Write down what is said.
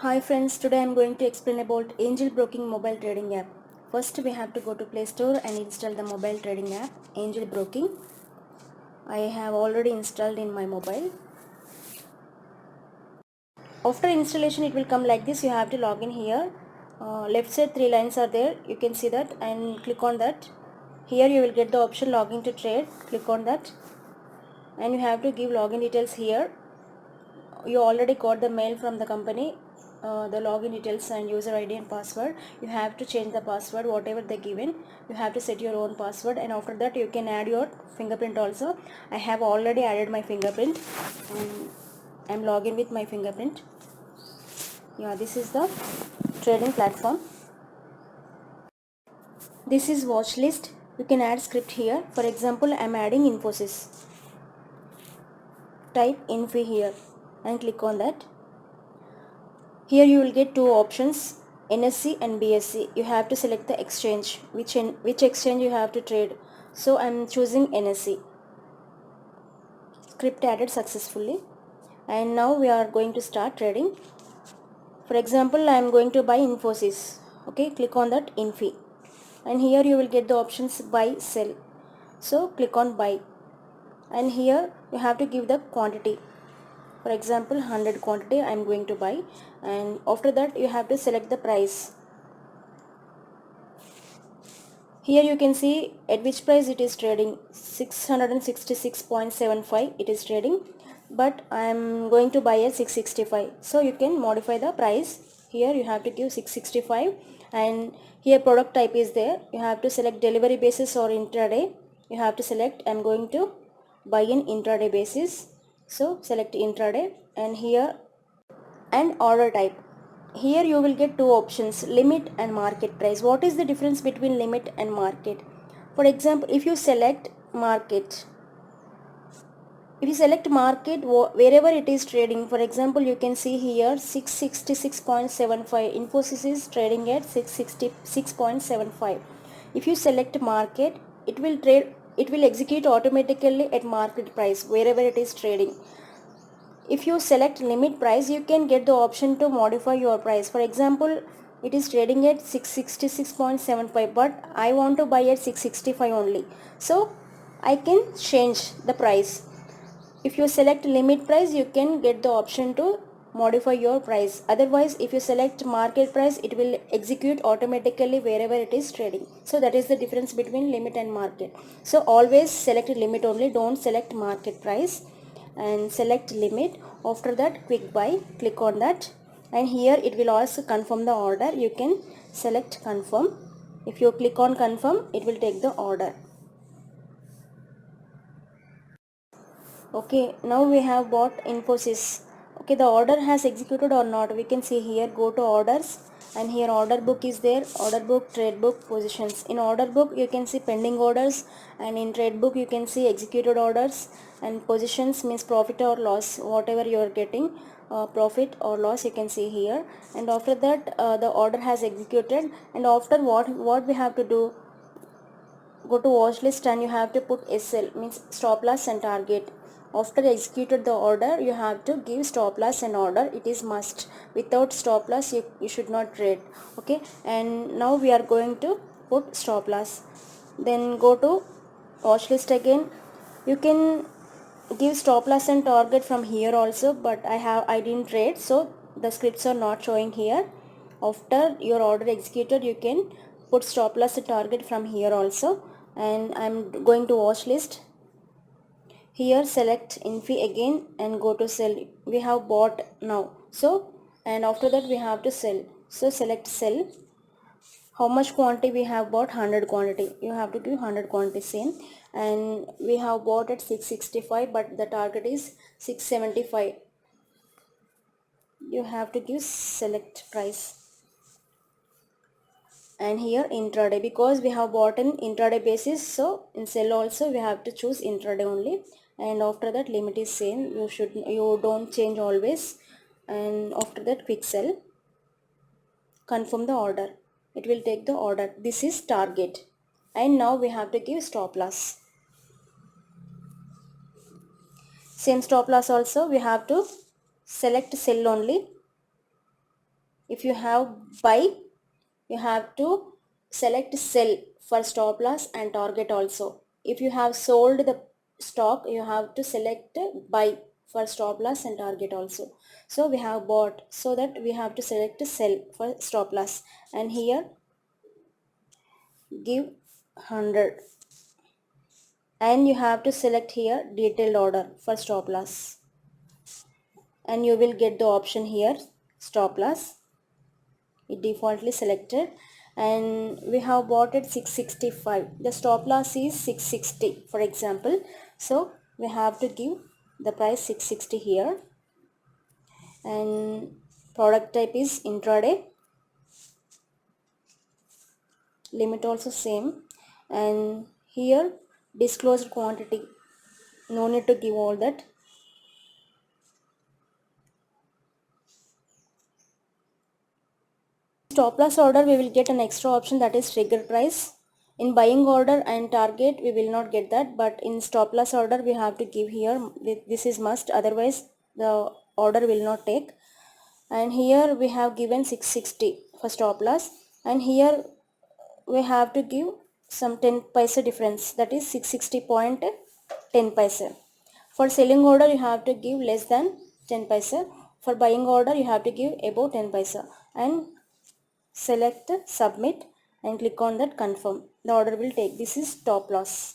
Hi friends, today I am going to explain about Angel Broking mobile trading app. First we have to go to Play Store and install the mobile trading app Angel Broking. I have already installed in my mobile. After installation it will come like this. You have to log in here. Left side 3 lines are there. You can see that and click on that. Here you will get the option login to trade. Click on that and you have to give login details here. You already got the mail from the company, the login details and user ID and password. You have to change the password whatever they given. You have to set your own password and after that you can add your fingerprint also. I have already added my fingerprint and I'm logging with my fingerprint. Yeah, this is the trading platform. This is watch list. You can add script here. For example, I'm adding Infosys. Type info here and click on that. Here you will get two options, NSE and BSE. You have to select the exchange, which exchange you have to trade. So I am choosing NSE. Script added successfully. And now we are going to start trading. For example, I am going to buy Infosys. Okay, click on that Infi. And here you will get the options buy, sell. So click on buy. And here you have to give the quantity. For example, 100 quantity I am going to buy, and after that you have to select the price. Here you can see at which price it is trading. 666.75 it is trading, but I am going to buy at 665. So you can modify the price. Here you have to give 665 and here product type is there. You have to select delivery basis or intraday. You have to select I am going to buy in intraday basis. So select intraday and here and order type. Here you will get two options, limit and market price. What is the difference between limit and market? For example, if you select market, wherever it is trading, for example you can see here 666.75, Infosys is trading at 666.75. If you select market, it will execute automatically at market price wherever it is trading. If you select limit price, you can get the option to modify your price. For example, it is trading at 666.75, but I want to buy at 665 only, so I can change the price. If you select limit price, you can get the option to modify your price. Otherwise, if you select market price, it will execute automatically wherever it is trading. So that is the difference between limit and market. So always select limit only, don't select market price, and select limit. After that, quick buy, click on that, and here it will also confirm the order. You can select confirm. If you click on confirm, it will take the order. Okay, now we have bought Infosys. Okay, the order has executed or not, we can see here. Go to orders and here order book is there. Order book, trade book, positions. In order book you can see pending orders, and in trade book you can see executed orders, and positions means profit or loss, whatever you are getting, profit or loss you can see here. And after that the order has executed, and after what we have to do, go to watch list and you have to put SL means stop loss and target. After executed the order, you have to give stop loss and order. It is must. Without stop loss you should not trade. Okay, and now we are going to put stop loss. Then go to watch list again. You can give stop loss and target from here also, but I didn't trade, so the scripts are not showing here. After your order executed, you can put stop loss and target from here also. And I'm going to watch list. Here select Infi again and go to sell. We have bought now, so and after that we have to sell, so select sell. How much quantity we have bought? 100 quantity. You have to give 100 quantity same, and we have bought at 665, but the target is 675. You have to give select price, and here intraday, because we have bought in intraday basis, so in sell also we have to choose intraday only. And after that limit is same, you don't change always. And after that quick sell, confirm the order, it will take the order. This is target, and now we have to give stop loss. Same stop loss also we have to select sell only. If you have buy, you have to select sell for stop loss and target also. If you have sold the stock, you have to select buy for stop loss and target also. So we have bought, so that we have to select sell for stop loss, and here give 100, and you have to select here detailed order for stop loss, and you will get the option here stop loss. It defaultly selected, and we have bought at 665. The stop loss is 660 for example, so we have to give the price 660 here, and product type is intraday, limit also same, and here disclosed quantity, no need to give all that. Stop loss order we will get an extra option, that is trigger price. In buying order and target we will not get that, but in stop loss order we have to give here, this is must, otherwise the order will not take. And here we have given 660 for stop loss, and here we have to give some 10 paise difference, that is 660.10 paise. For selling order you have to give less than 10 paise, for buying order you have to give above 10 paise, and select submit and click on that confirm. The order will take. This is stop loss.